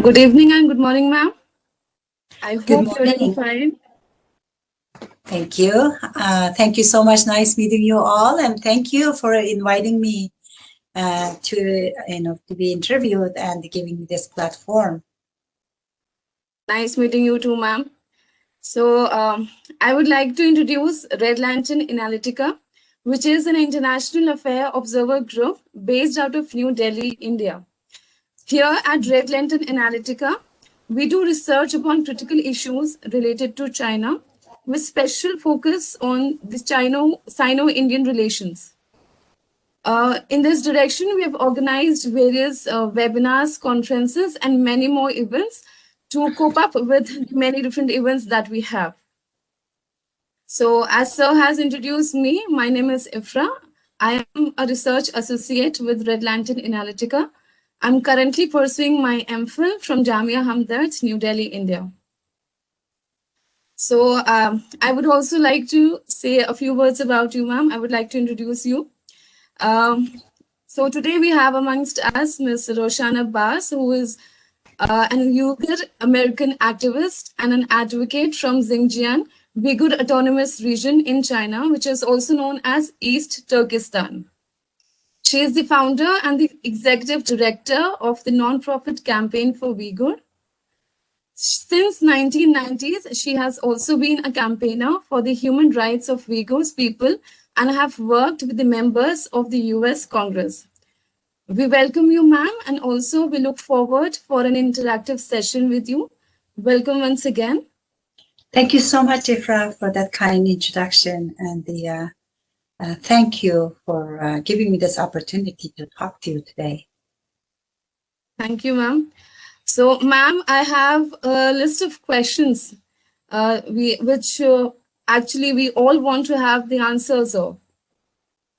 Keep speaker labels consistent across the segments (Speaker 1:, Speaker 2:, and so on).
Speaker 1: Good evening and good morning, ma'am. I
Speaker 2: Good
Speaker 1: hope you're doing
Speaker 2: morning.
Speaker 1: fine.
Speaker 2: Thank you. Thank you so much. Nice meeting you all, and thank you for inviting me to be interviewed and giving me this platform.
Speaker 1: Nice meeting you too, ma'am. So, I would like to introduce Red Lantern Analytica, which is an international affair observer group based out of New Delhi, India. Here at Red Lantern Analytica, we do research upon critical issues related to China with special focus on the Sino-Indian relations. In this direction, we have organized various webinars, conferences, and many more events to cope up with many different events that we have. So, as Sir has introduced me, my name is Ifra. I am a research associate with Red Lantern Analytica. I'm currently pursuing my MPhil from Jamia Hamdard, New Delhi, India. So, I would also like to say a few words about you, ma'am. I would like to introduce you. So today we have amongst us Ms. Rushan Abbas, who is an Uyghur American activist and an advocate from Xinjiang Uyghur Autonomous Region in China, which is also known as East Turkestan. She is the founder and the executive director of the non-profit Campaign for Uyghur. Since 1990s, she has also been a campaigner for the human rights of Uyghurs people and have worked with the members of the US Congress. We welcome you, ma'am, and also we look forward for an interactive session with you. Welcome once again.
Speaker 2: Thank you so much, Ifra, for that kind introduction, and thank you for giving me this opportunity to talk to you today.
Speaker 1: Thank you, ma'am. So, ma'am, I have a list of questions which actually we all want to have the answers of.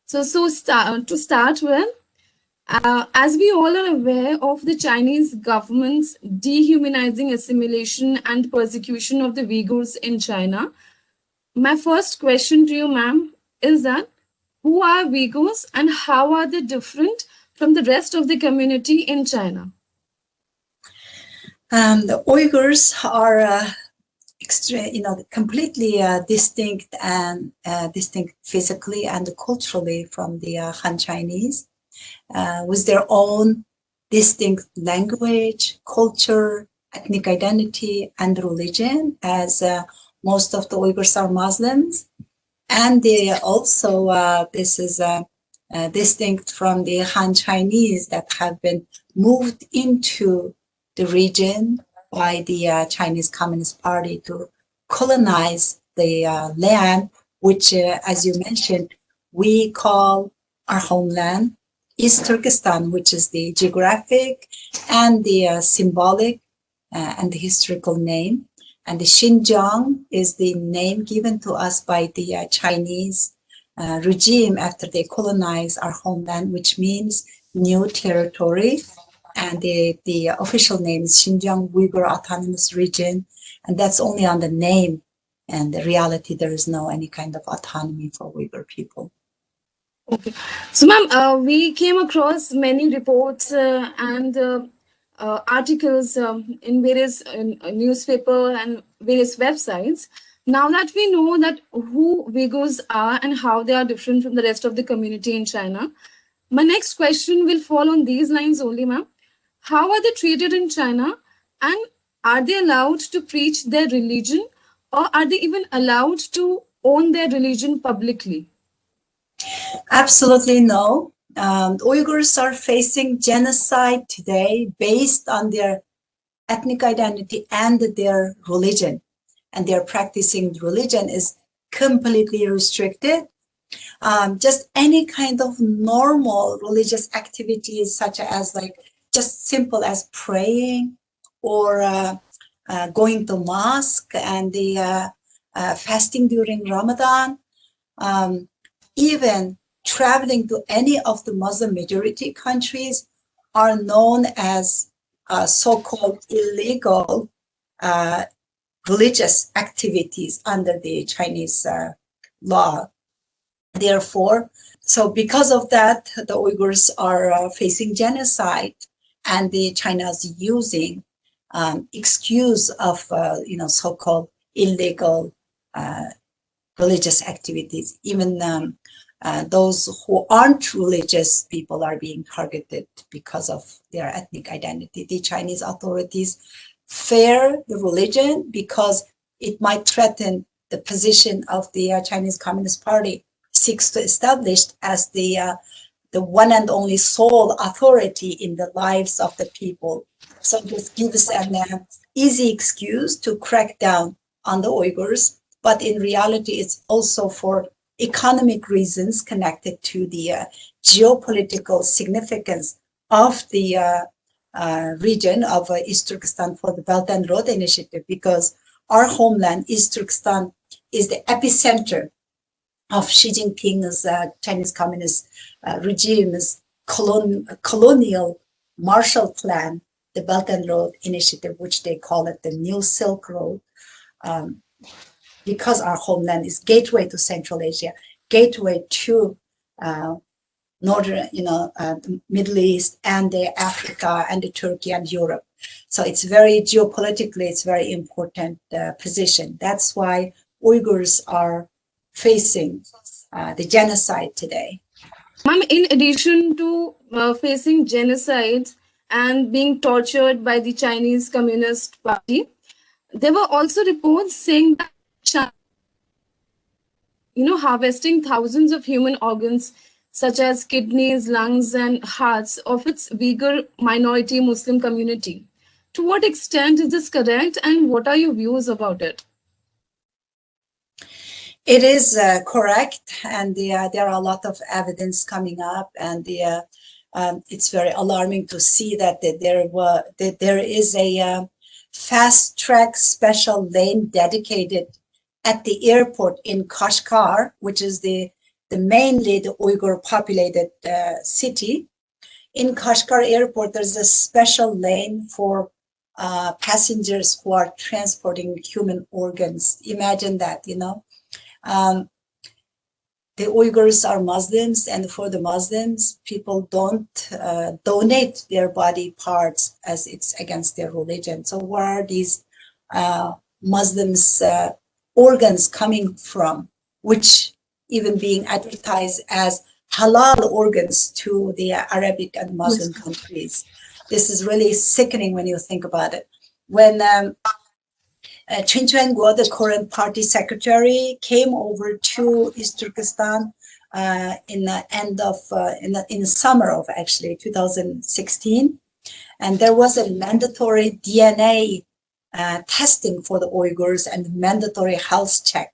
Speaker 1: So to start with, as we all are aware of the Chinese government's dehumanizing assimilation and persecution of the Uyghurs in China, my first question to you, ma'am, is that who are Uyghurs and how are they different from the rest of the community in China?
Speaker 2: The Uyghurs are completely distinct and distinct physically and culturally from the Han Chinese, with their own distinct language, culture, ethnic identity, and religion, as most of the Uyghurs are Muslims. And they also, this is distinct from the Han Chinese that have been moved into the region by the Chinese Communist Party to colonize the land, which, as you mentioned, we call our homeland East Turkestan, which is the geographic and the symbolic and the historical name. And the Xinjiang is the name given to us by the Chinese regime after they colonize our homeland, which means new territory. And the official name is Xinjiang Uyghur Autonomous Region, and that's only on the name. And the reality, there is no any kind of autonomy for Uyghur people.
Speaker 1: Okay. So, ma'am, we came across many reports and articles in various newspaper and various websites. Now that we know that who Uyghurs are and how they are different from the rest of the community in China, my next question will fall on these lines only, ma'am. How are they treated in China, and are they allowed to preach their religion, or are they even allowed to own their religion publicly?
Speaker 2: Absolutely no. Uyghurs are facing genocide today based on their ethnic identity and their religion. And their practicing religion is completely restricted. Just any kind of normal religious activities, such as like just simple as praying or going to mosque and the fasting during Ramadan, even traveling to any of the Muslim majority countries are known as so-called illegal religious activities under the Chinese law. Therefore, so because of that, the Uyghurs are facing genocide. and the China's using excuse of so-called illegal religious activities. Even those who aren't religious people are being targeted because of their ethnic identity. The Chinese authorities fear the religion because it might threaten the position of the Chinese Communist Party, seeks to establish as the one and only sole authority in the lives of the people. So this gives an easy excuse to crack down on the Uyghurs, but in reality, it's also for economic reasons connected to the geopolitical significance of the region of East Turkestan for the Belt and Road Initiative, because our homeland, East Turkestan, is the epicenter of Xi Jinping's Chinese Communist regime's colonial Marshall Plan, the Belt and Road Initiative, which they call it the New Silk Road, because our homeland is gateway to Central Asia, gateway to northern, the Middle East and the Africa and the Turkey and Europe. So it's very geopolitically, it's very important position. That's why Uyghurs are facing the genocide today.
Speaker 1: Ma'am, in addition to facing genocides and being tortured by the Chinese Communist Party, there were also reports saying that China, harvesting thousands of human organs such as kidneys, lungs, and hearts of its Uyghur minority Muslim community. To what extent is this correct, and what are your views about it?
Speaker 2: It is correct, and there are a lot of evidence coming up, and it's very alarming to see that there is a fast-track special lane dedicated at the airport in Kashgar, which is mainly the Uyghur populated city. In Kashgar airport, there's a special lane for passengers who are transporting human organs. Imagine that, the Uyghurs are Muslims, and for the Muslims, people don't donate their body parts as it's against their religion. So where are these Muslims' organs coming from, which even being advertised as halal organs to the Arabic and Muslim countries? This is really sickening when you think about it. When Chin Chuan-guo, the current party secretary, came over to East Turkestan in the summer of actually 2016, and there was a mandatory DNA testing for the Uyghurs and mandatory health check.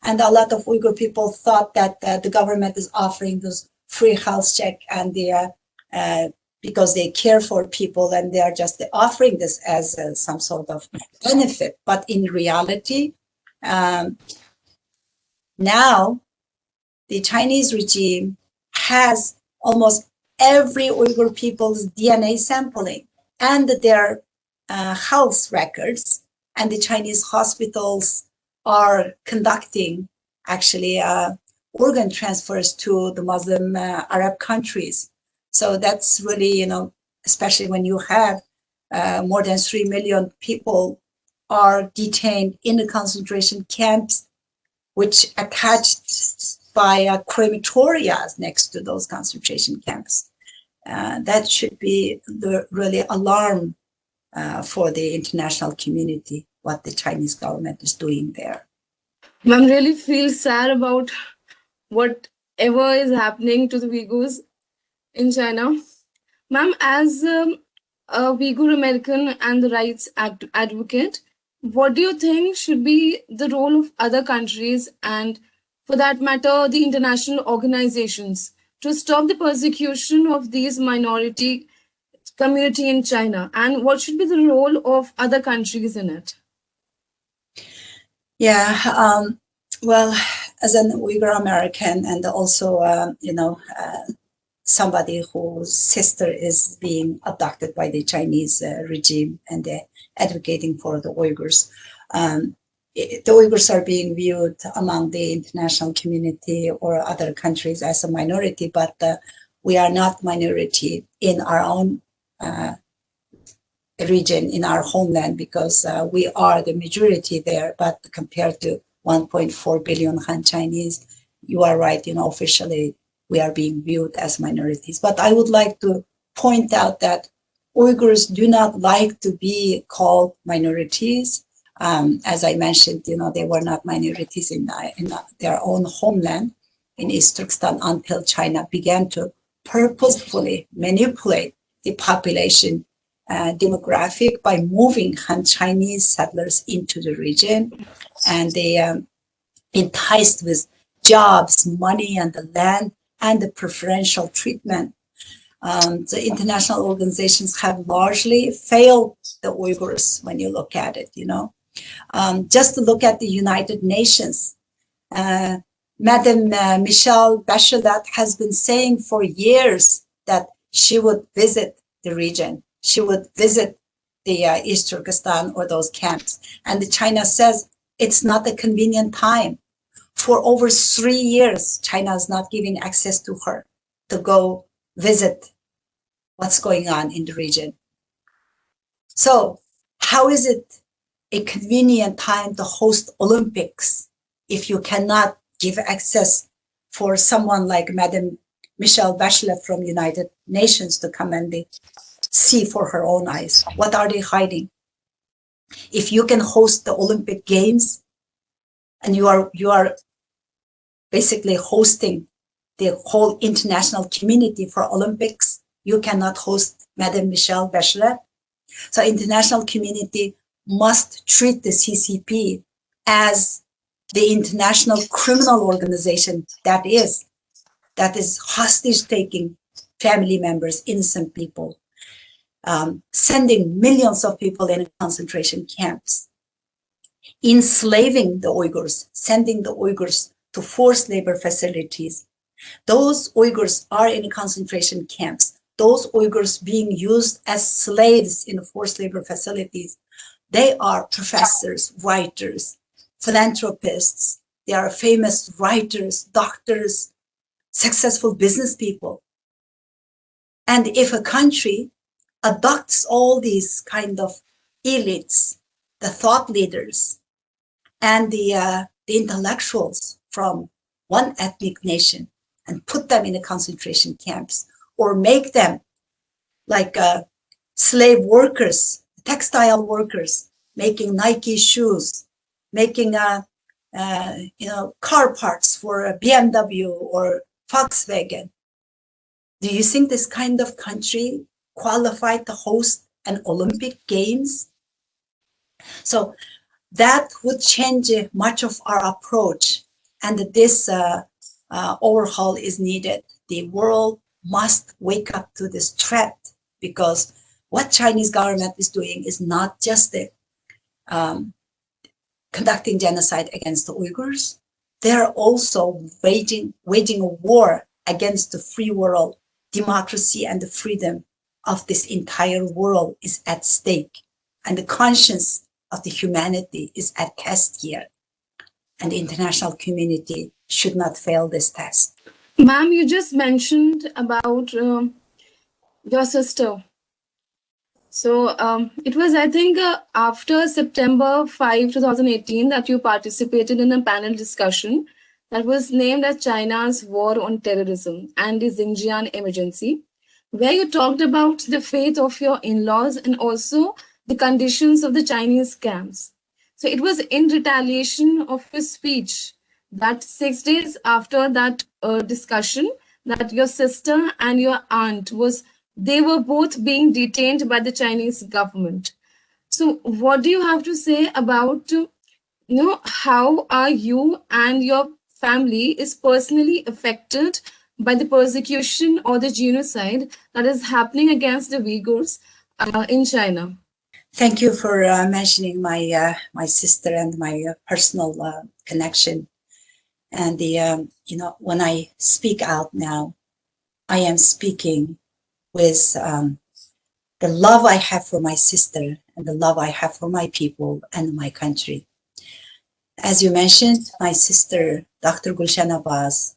Speaker 2: And a lot of Uyghur people thought that the government is offering those free health check and because they care for people, and they are just offering this as some sort of benefit. But in reality, now the Chinese regime has almost every Uyghur people's DNA sampling and their health records, and the Chinese hospitals are conducting actually organ transfers to the Muslim Arab countries. So that's really, especially when you have more than 3 million people are detained in the concentration camps, which attached by crematoria next to those concentration camps. That should be the really alarm for the international community, what the Chinese government is doing there.
Speaker 1: Ma'am, really feel sad about whatever is happening to the Uyghurs in China. Ma'am, as a Uyghur American and the rights advocate, what do you think should be the role of other countries and, for that matter, the international organizations to stop the persecution of these minority community in China? And what should be the role of other countries in it?
Speaker 2: Yeah, well, as an Uyghur American and also, somebody whose sister is being abducted by the Chinese regime and advocating for the Uyghurs. The Uyghurs are being viewed among the international community or other countries as a minority, but we are not minority in our own region in our homeland because we are the majority there, but compared to 1.4 billion Han Chinese, you are right, officially we are being viewed as minorities. But I would like to point out that Uyghurs do not like to be called minorities. As I mentioned, they were not minorities in their own homeland in East Turkestan until China began to purposefully manipulate the population demographic by moving Han Chinese settlers into the region, and they enticed with jobs, money, and the land and the preferential treatment. The international organizations have largely failed the Uyghurs when you look at it. Just to look at the United Nations, Madam Michelle Bachelet has been saying for years that she would visit the region. She would visit the East Turkestan or those camps. And China says it's not a convenient time. For over 3 years, China is not giving access to her to go visit what's going on in the region. So how is it a convenient time to host Olympics if you cannot give access for someone like Madam Michelle Bachelet from United Nations to come and see for her own eyes? What are they hiding? If you can host the Olympic Games and you are basically hosting the whole international community for Olympics, you cannot host Madam Michelle Bachelet. So international community must treat the CCP as the international criminal organization that is hostage taking family members, innocent people, sending millions of people in concentration camps, enslaving the Uyghurs, sending the Uyghurs to forced labor facilities. Those Uyghurs are in concentration camps. Those Uyghurs being used as slaves in forced labor facilities. They are professors, writers, philanthropists. They are famous writers, doctors, successful business people. And if a country adopts all these kind of elites, the thought leaders, and the intellectuals from one ethnic nation and put them in the concentration camps or make them like slave workers, textile workers, making Nike shoes, making car parts for a BMW or Volkswagen. Do you think this kind of country qualified to host an Olympic Games? So that would change much of our approach, and this overhaul is needed. The world must wake up to this threat, because what Chinese government is doing is not just conducting genocide against the Uyghurs. They are also waging a war against the free world. Democracy and the freedom of this entire world is at stake, and the conscience of the humanity is at test here. And the international community should not fail this test.
Speaker 1: Ma'am, you just mentioned about your sister. So it was, I think, after September 5, 2018, that you participated in a panel discussion that was named as China's War on Terrorism and the Xinjiang Emergency, where you talked about the fate of your in-laws and also the conditions of the Chinese camps. So it was in retaliation of your speech that 6 days after that discussion, that your sister and your aunt they were both being detained by the Chinese government. So what do you have to say about how are you and your family is personally affected by the persecution or the genocide that is happening against the Uyghurs in China?
Speaker 2: Thank you for mentioning my sister and my personal connection. And when I speak out now, I am speaking with the love I have for my sister and the love I have for my people and my country. As you mentioned, my sister, Dr. Rushan Abbas,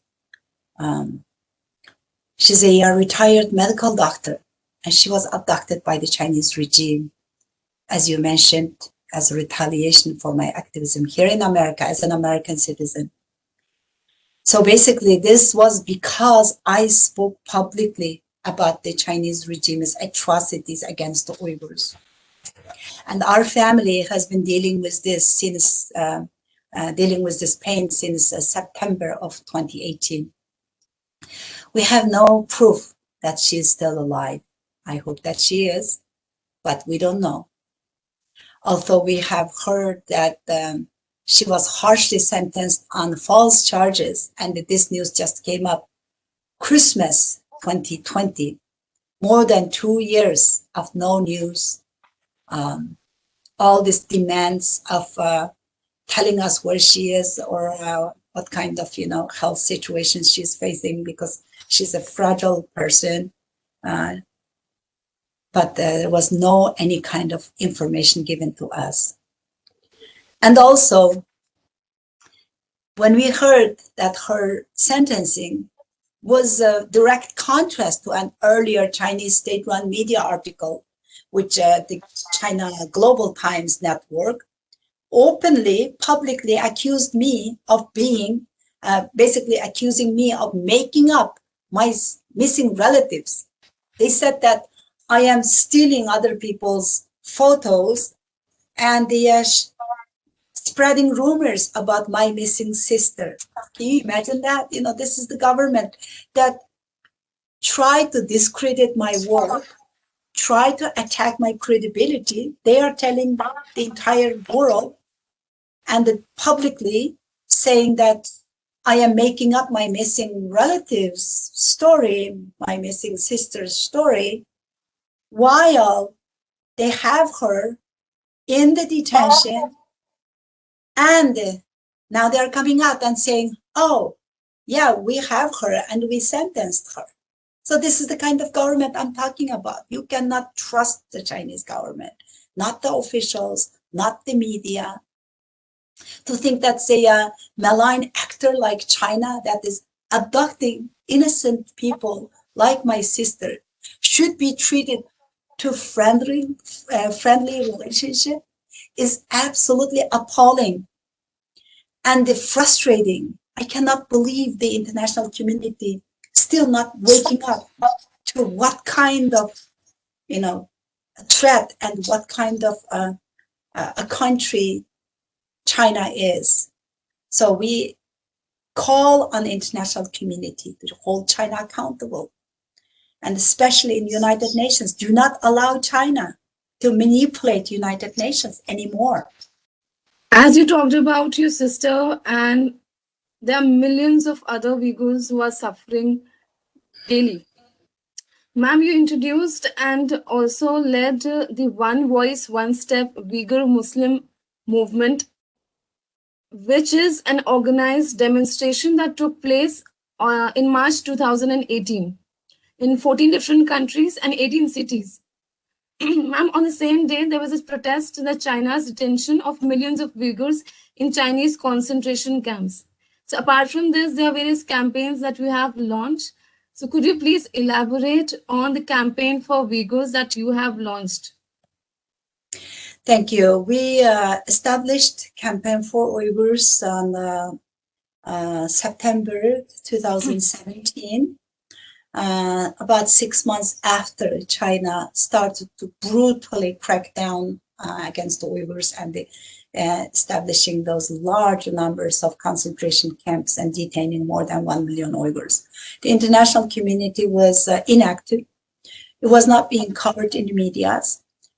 Speaker 2: she's a retired medical doctor, and she was abducted by the Chinese regime as you mentioned, as a retaliation for my activism here in America as an American citizen. So basically, this was because I spoke publicly about the Chinese regime's atrocities against the Uyghurs. And our family has been dealing with this since dealing with this pain since September of 2018. We have no proof that she is still alive. I hope that she is, but we don't know. Although we have heard that she was harshly sentenced on false charges, and this news just came up Christmas 2020, more than 2 years of no news. All these demands of telling us where she is or what kind of health situation she's facing, because she's a fragile person. But there was no any kind of information given to us. And also, when we heard that her sentencing was a direct contrast to an earlier Chinese state-run media article, which the China Global Times Network openly, publicly accused me of being, basically accusing me of making up my missing relatives. They said that I am stealing other people's photos and they are spreading rumors about my missing sister. Can you imagine that? This is the government that tried to discredit my work, try to attack my credibility. They are telling the entire world and publicly saying that I am making up my missing relative's story, my missing sister's story, while they have her in the detention. And now they're coming out and saying, oh, yeah, we have her and we sentenced her. So this is the kind of government I'm talking about. You cannot trust the Chinese government, not the officials, not the media. To think that, say, a malign actor like China that is abducting innocent people like my sister should be treated to friendly relationship is absolutely appalling and frustrating. I cannot believe the international community still not waking up to what kind of, threat and what kind of a country China is. So we call on the international community to hold China accountable. And especially in the United Nations, do not allow China to manipulate United Nations anymore.
Speaker 1: As you talked about your sister, and there are millions of other Uyghurs who are suffering daily. Ma'am, you introduced and also led the One Voice, One Step Uyghur Muslim movement, which is an organized demonstration that took place in March 2018 in 14 different countries and 18 cities. Ma'am, on the same day, there was a protest in China's detention of millions of Uyghurs in Chinese concentration camps. So apart from this, there are various campaigns that we have launched. So could you please elaborate on the campaign for Uyghurs that you have launched?
Speaker 2: Thank you. We established Campaign for Uyghurs on September 2017. About 6 months after China started to brutally crack down against the Uyghurs and establishing those large numbers of concentration camps and detaining more than 1 million Uyghurs. The international community was inactive. It was not being covered in the media.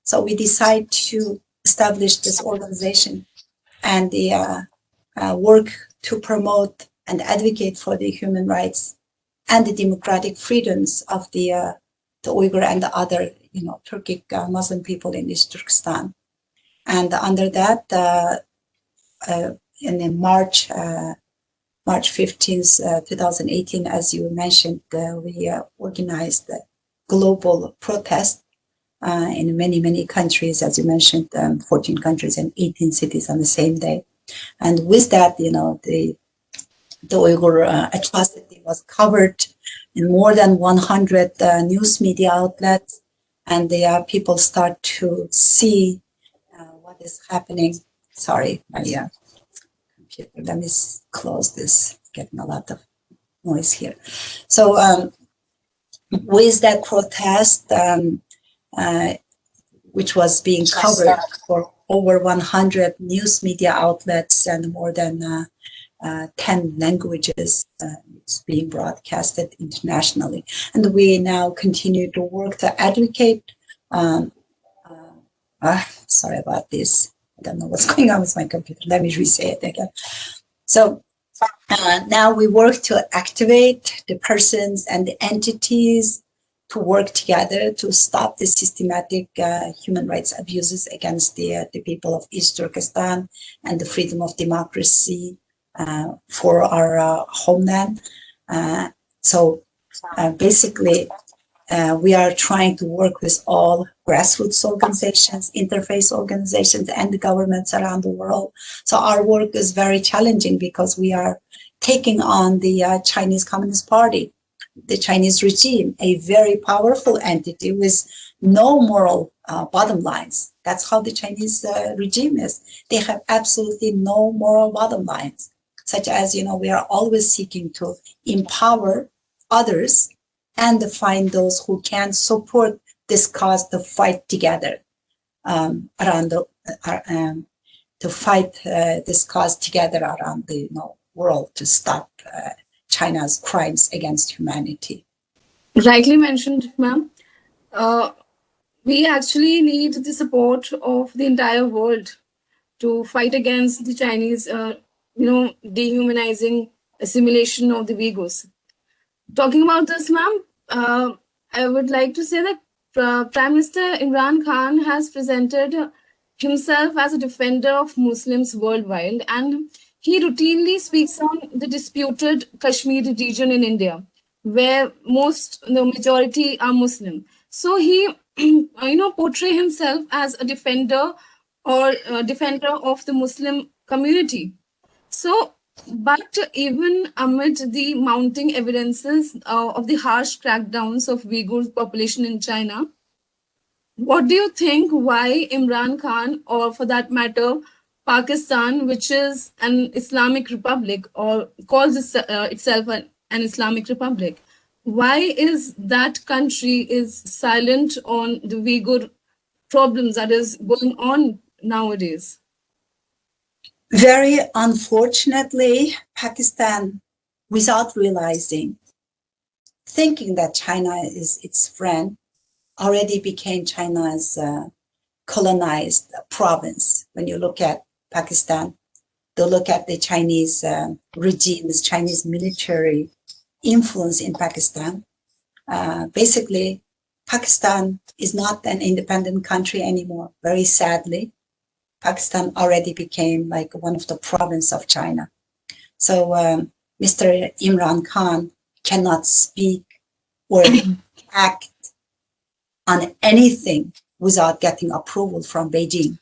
Speaker 2: So we decided to establish this organization and work to promote and advocate for the human rights and the democratic freedoms of the Uyghur and the other, Turkic Muslim people in East Turkestan. And under that, in March 15th, 2018, as you mentioned, we organized a global protest in many, many countries, as you mentioned, 14 countries and 18 cities on the same day. And with that, the Uyghur atrocity was covered in more than 100 news media outlets, and the people start to see what is happening. Sorry, my computer. Let me close this. Getting a lot of noise here. So with that protest, which was being covered for over 100 news media outlets and more than 10 languages, it's being broadcasted internationally. And we now continue to work to advocate. Sorry about this. I don't know what's going on with my computer. Let me re-say it again. So now we work to activate the persons and the entities to work together to stop the systematic human rights abuses against the people of East Turkestan and the freedom of democracy for our homeland. So basically, we are trying to work with all grassroots organizations, interface organizations, and the governments around the world. So our work is very challenging because we are taking on the Chinese Communist Party, the Chinese regime, a very powerful entity with no moral bottom lines. That's how the Chinese regime is. They have absolutely no moral bottom lines, such as, we are always seeking to empower others and to find those who can support this cause to fight together to fight this cause together around the world to stop China's crimes against humanity.
Speaker 1: Rightly mentioned, ma'am. We actually need the support of the entire world to fight against the Chinese, dehumanizing assimilation of the Uyghurs. Talking about this, ma'am, I would like to say that Prime Minister Imran Khan has presented himself as a defender of Muslims worldwide, and he routinely speaks on the disputed Kashmir region in India, where the majority are Muslim. So he, portray himself as a defender or defender of the Muslim community. So, but even amid the mounting evidences of the harsh crackdowns of Uyghur population in China, what do you think why Imran Khan, or for that matter, Pakistan, which is an Islamic republic or calls itself an Islamic republic, why is that country is silent on the Uyghur problems that is going on nowadays?
Speaker 2: Very unfortunately, Pakistan, without realizing, thinking that China is its friend, already became China's colonized province. When you look at Pakistan, to look at the Chinese regime, the Chinese military influence in Pakistan. Basically, Pakistan is not an independent country anymore. Very sadly, Pakistan already became like one of the province of China. So Mr. Imran Khan cannot speak or act on anything without getting approval from Beijing.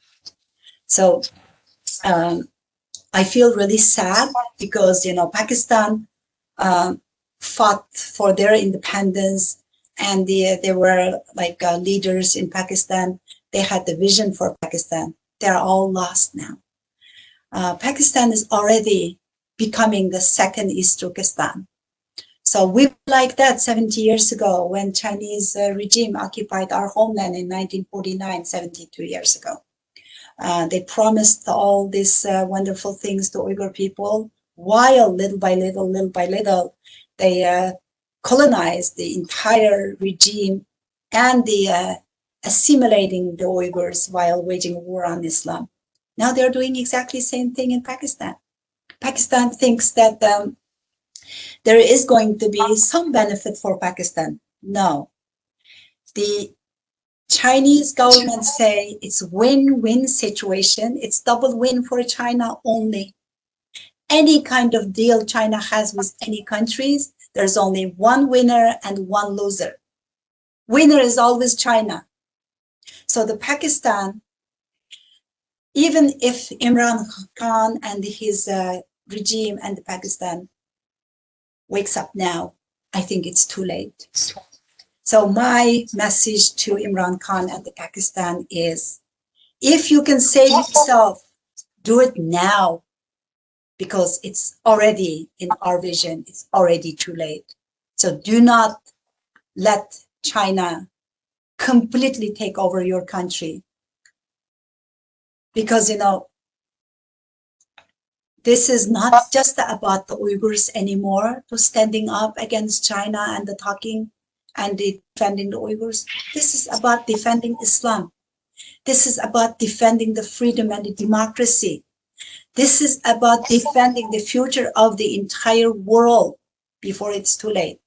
Speaker 2: So I feel really sad because, Pakistan fought for their independence, and there were like leaders in Pakistan. They had the vision for Pakistan. They're all lost now. Pakistan is already becoming the second East Turkestan. So we were like that 70 years ago when Chinese regime occupied our homeland in 1949, 72 years ago. They promised all these wonderful things to Uyghur people, while little by little, they colonized the entire regime and the assimilating the Uyghurs while waging war on Islam. Now they're doing exactly the same thing in Pakistan. Pakistan thinks that there is going to be some benefit for Pakistan. No. The Chinese government say it's win-win situation. It's double win for China only. Any kind of deal China has with any countries, there's only one winner and one loser. Winner is always China. So the Pakistan, even if Imran Khan and his regime and the Pakistan wakes up now, I think it's too late. So my message to Imran Khan and the Pakistan is, If you can save yourself, do it now, because it's already in our vision, it's already too late. So do not let China completely take over your country, because, this is not just about the Uyghurs anymore, to standing up against China and the talking and the defending the Uyghurs. This is about defending Islam. This is about defending the freedom and the democracy. This is about defending the future of the entire world before it's too late.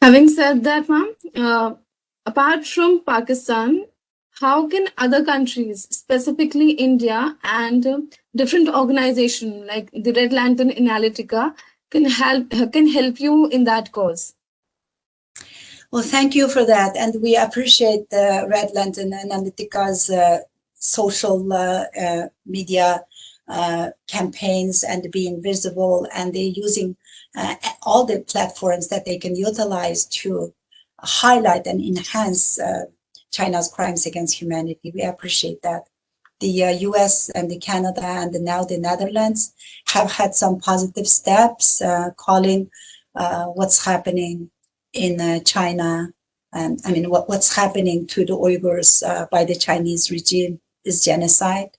Speaker 1: Having said that, ma'am, apart from Pakistan, how can other countries, specifically India and different organizations like the Red Lantern Analytica, can help you in that cause?
Speaker 2: Well, thank you for that, and we appreciate the Red Lantern Analytica's social media campaigns and being visible, and they're using all the platforms that they can utilize to highlight and enhance China's crimes against humanity. We appreciate that. The US and the Canada and now the Netherlands have had some positive steps, calling what's happening in China. I mean, what's happening to the Uyghurs by the Chinese regime is genocide.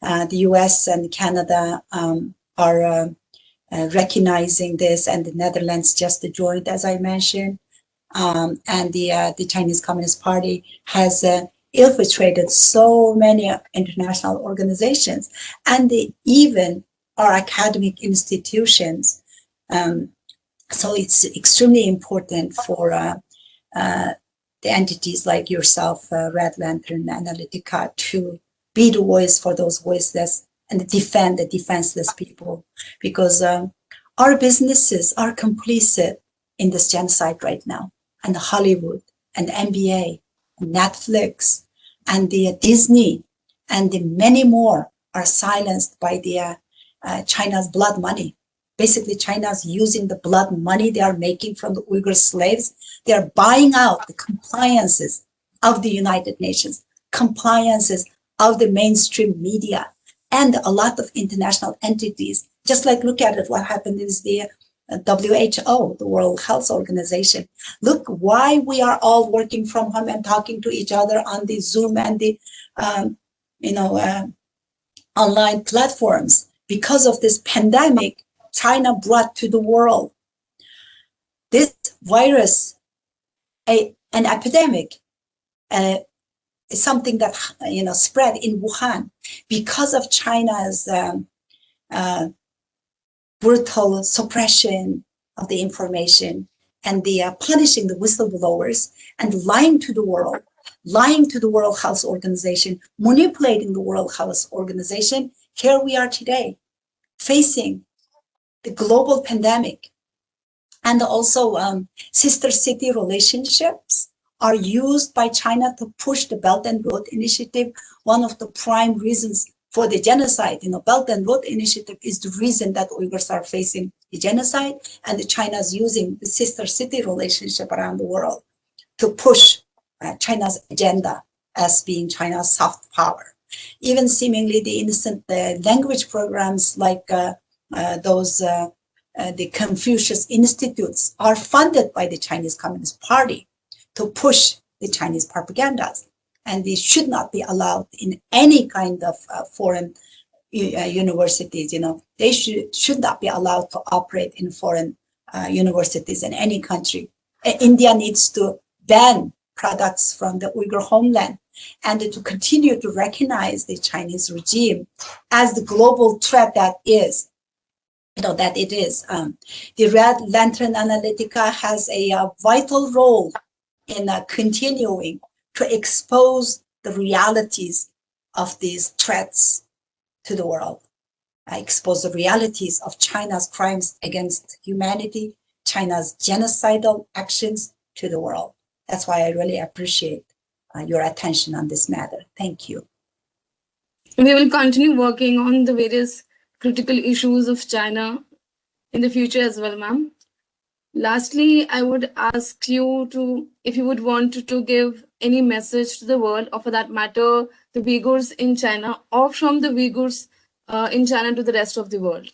Speaker 2: The US and Canada are recognizing this, and the Netherlands just joined, as I mentioned. And the Chinese Communist Party has infiltrated so many international organizations, and they even are academic institutions. So it's extremely important for the entities like yourself, Red Lantern Analytica, to be the voice for those voiceless and defend the defenseless people, because our businesses are complicit in this genocide right now, and Hollywood and NBA and Netflix and the Disney and the many more are silenced by the China's blood money. Basically, China's using the blood money they are making from the Uyghur slaves. They are buying out the compliances of the United Nations, compliances of the mainstream media, and a lot of international entities. Just like, look at it, what happened is the WHO, the World Health Organization. Look why we are all working from home and talking to each other on the Zoom and the online platforms. Because of this pandemic, China brought to the world this virus, an epidemic, something that spread in Wuhan because of China's brutal suppression of the information and the punishing the whistleblowers and lying to the World Health Organization, manipulating the World Health Organization. Here we are today, facing the global pandemic. And also sister city relationships are used by China to push the Belt and Road Initiative. One of the prime reasons for the genocide, Belt and Road Initiative is the reason that Uyghurs are facing the genocide, and China is using the sister city relationship around the world to push China's agenda as being China's soft power. Even seemingly the innocent language programs like those the Confucius Institutes are funded by the Chinese Communist Party to push the Chinese propagandas, and they should not be allowed in any kind of foreign universities. They should not be allowed to operate in foreign universities in any country. India needs to ban products from the Uyghur homeland and to continue to recognize the Chinese regime as the global threat that is. That it is. The Red Lantern Analytica has a vital role in continuing to expose the realities of these threats to the world, expose the realities of China's crimes against humanity, China's genocidal actions to the world. That's why I really appreciate your attention on this matter. Thank you.
Speaker 1: We will continue working on the various critical issues of China in the future as well, ma'am. Lastly, I would ask you if you would want to give any message to the world, or for that matter, the Uyghurs in China, or from the Uyghurs in China to the rest of the world?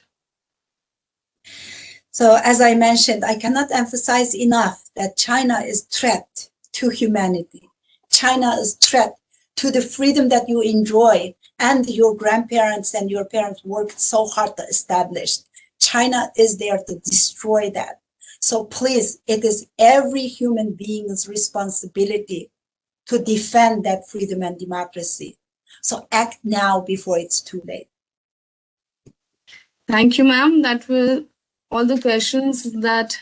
Speaker 2: So as I mentioned, I cannot emphasize enough that China is threat to humanity. China is threat to the freedom that you enjoy and your grandparents and your parents worked so hard to establish. China is there to destroy that. So please, it is every human being's responsibility to defend that freedom and democracy. So act now before it's too late.
Speaker 1: Thank you, ma'am. That were all the questions that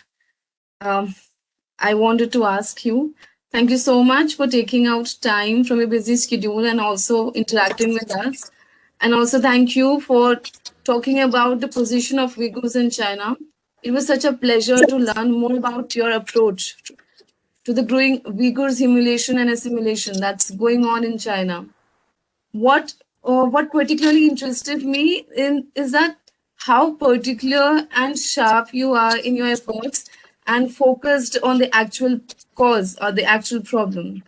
Speaker 1: I wanted to ask you. Thank you so much for taking out time from your busy schedule and also interacting with us. And also thank you for talking about the position of Uyghurs in China. It was such a pleasure to learn more about your approach to the growing Uyghurs humiliation and assimilation that's going on in China. What particularly interested me in is that how particular and sharp you are in your efforts and focused on the actual cause or the actual problem.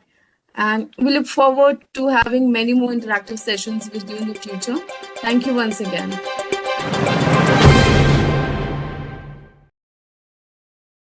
Speaker 1: And we look forward to having many more interactive sessions with you in the future. Thank you once again.